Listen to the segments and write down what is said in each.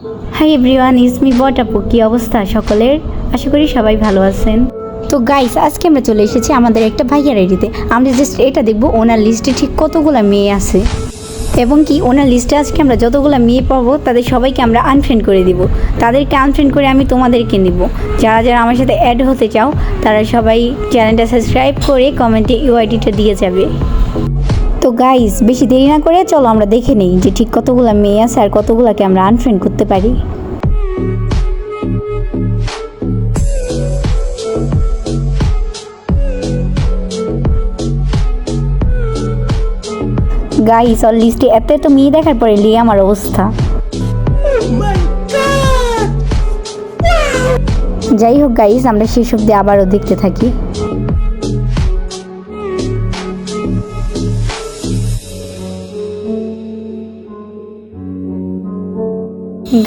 Hi everyone, is me বট আপু। কী অবস্থা সকলের? আশা করি সবাই ভালো আছেন। তো গাইস, আজকে আমরা চলে এসেছি আমাদের একটা ভাইয়ার আইডিতে। আমরা জাস্ট এটা দেখবো ওনার লিস্টে ঠিক কতগুলো মেয়ে আছে এবং কি ওনার লিস্টে আজকে আমরা যতগুলো মেয়ে পাবো তাদের সবাইকে আমরা আনফ্রেন্ড করে দিব। তাদেরকে আনফ্রেন্ড করে আমি তোমাদেরকে নিব। যারা যারা আমার সাথে অ্যাড হতে চাও তারা সবাই চ্যানেলটা সাবস্ক্রাইব করে কমেন্টে ইউআইডিটা দিয়ে যাবে। তো গাইস, বেশি দেরি না করে চলো আমরা দেখে নিই যে ঠিক কতগুলো মেয়ে আছে আর কতগুলোকে আমরা আনফ্রেন্ড করতে পারি। গাইস, ওর লিস্টে এত এত মেয়ে দেখার পরে লিয়ে আমার অবস্থা। যাই হোক গাইস, আমরা শেষ অব্দি আবারও দেখতে থাকি।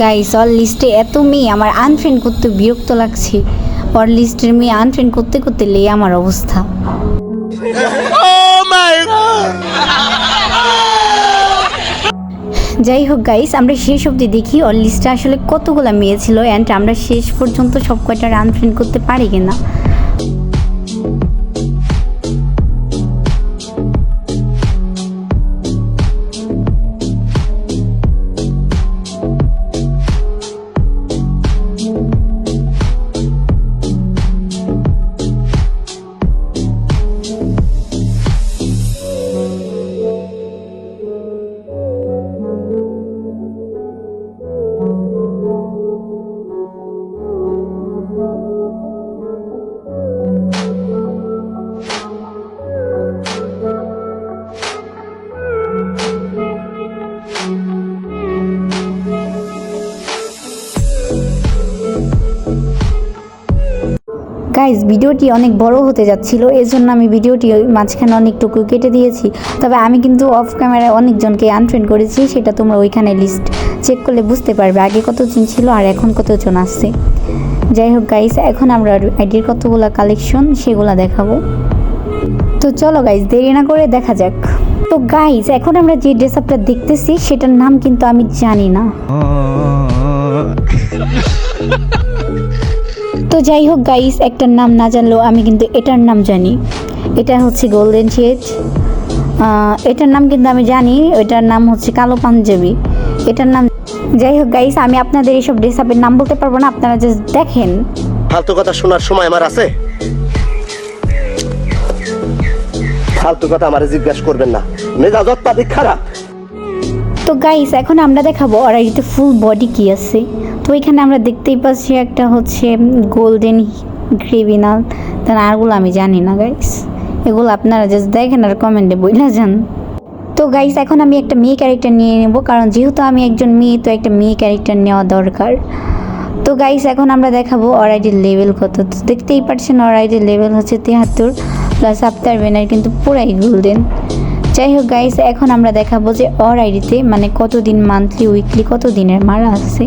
গাইস, ওর লিস্টে এত মেয়ে আমার আনফ্রেন্ড করতে বিরক্ত লাগছে। ওর লিস্টের মেয়ে আনফ্রেন্ড করতে করতে লিয়ে আমার অবস্থা। যাই হোক গাইস, আমরা শেষ অবধি দেখি ওর লিস্টে আসলে কতগুলো মেয়ে ছিল অ্যান্ড আমরা শেষ পর্যন্ত সব কয়টা আনফ্রেন্ড করতে পারি কিনা। গাইজ, ভিডিওটি অনেক বড় হতে যাচ্ছিল, এর জন্য আমি ভিডিওটি মাঝখানে অনেকটুকু কেটে দিয়েছি। তবে আমি কিন্তু অফ ক্যামেরায় অনেকজনকে আনফ্রেন্ড করেছি, সেটা তোমরা ওইখানে লিস্ট চেক করলে বুঝতে পারবে আগে কতজন ছিল আর এখন কতজন আসছে। যাই হোক গাইজ, এখন আমরা আইডির কতগুলো কালেকশন সেগুলো দেখাবো। তো চলো গাইজ, দেরি না করে দেখা যাক। তো গাইজ, এখন আমরা যে ড্রেস আপটা দেখতেছি সেটার নাম কিন্তু আমি জানি না। তো যাই হোক গাইস, একটার নাম না জানলেও আমি কিন্তু এটার নাম জানি। এটা হচ্ছে গোল্ডেন শেড। এটার নাম কিন্তু আমি জানি, এটার নাম হচ্ছে কালো পাঞ্জাবি। এটার নাম, যাই হোক গাইস, আমি আপনাদের এইসব ড্রেস আপের নাম বলতে পারবো না, আপনারা জাস্ট দেখেন। ফালতু কথা শোনার সময় আমার আছে? ফালতু কথা আমারে জিজ্ঞাসা করবেন না, মেজাজ অত্যাধিক খারাপ। তো গাইস, এখন আমরা দেখাবো আর এতে ফুল বডি কি আছে। তো এখানে আমরা দেখতেই পাচ্ছি একটা হচ্ছে গোল্ডেন ক্রিমিনাল, তার আরগুলো আমি জানি না গাইস। এগুলো আপনারা জাস্ট দেখেন আর কমেন্টে বইলা যান। তো গাইস, এখন আমি একটা মেয়ে ক্যারেক্টার নিয়ে নেব, কারণ যেহেতু আমি একজন মেয়ে তো একটা মেয়ে ক্যারেক্টার নেওয়া দরকার। তো গাইস, এখন আমরা দেখাবো ওর আইডির লেভেল কত। তো দেখতেই পাচ্ছেন ওর আইডির লেভেল হচ্ছে 73 প্লাস আফতার বেনার কিন্তু পুরাই গোল্ডেন। যাই হোক গাইস, এখন আমরা দেখাবো যে ওর আইডিতে মানে কতদিন মান্থলি উইকলি কত দিনের মারা আছে।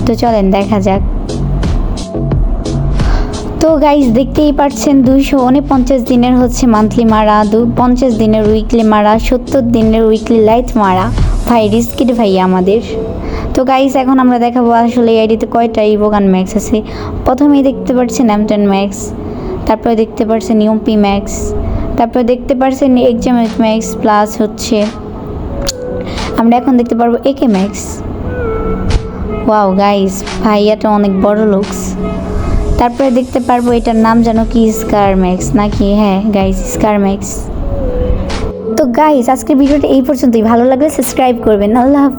তো চলেন দেখা যাক। তো গাইস, দেখতেই পাচ্ছেন 249 দিনের হচ্ছে মান্থলি মারা, 50 দিনের উইকলি মারা, 70 দিনের উইকলি লাইট মারা। ভাই রিস্কিড ভাই আমাদের। তো গাইস, এখন আমরা দেখাবো আসলে এই আইডিতে কয়টা ইভোগান ম্যাক্স আছে। প্রথমেই দেখতে পাচ্ছেন M10 ম্যাক্স, তারপরে দেখতে পাচ্ছেন ইউপি ম্যাক্স, তারপরে দেখতে পাচ্ছেন এক্সাম ম্যাক্স প্লাস হচ্ছে আমরা এখন দেখতে পারবো একে ম্যাক্স। ওয়াও গাইস, ভাইয়াটা অনেক বড় লুকস। তারপরে দেখতে পারবো এটার নাম জানো কি, স্কার ম্যাক্স নাকি? হ্যাঁ গাইস, স্কার ম্যাক্স। তো গাইস, আজকের ভিডিওটা এই পর্যন্তই। ভালো লাগলে সাবস্ক্রাইব করবেন। আল্লাহ হাফেজ।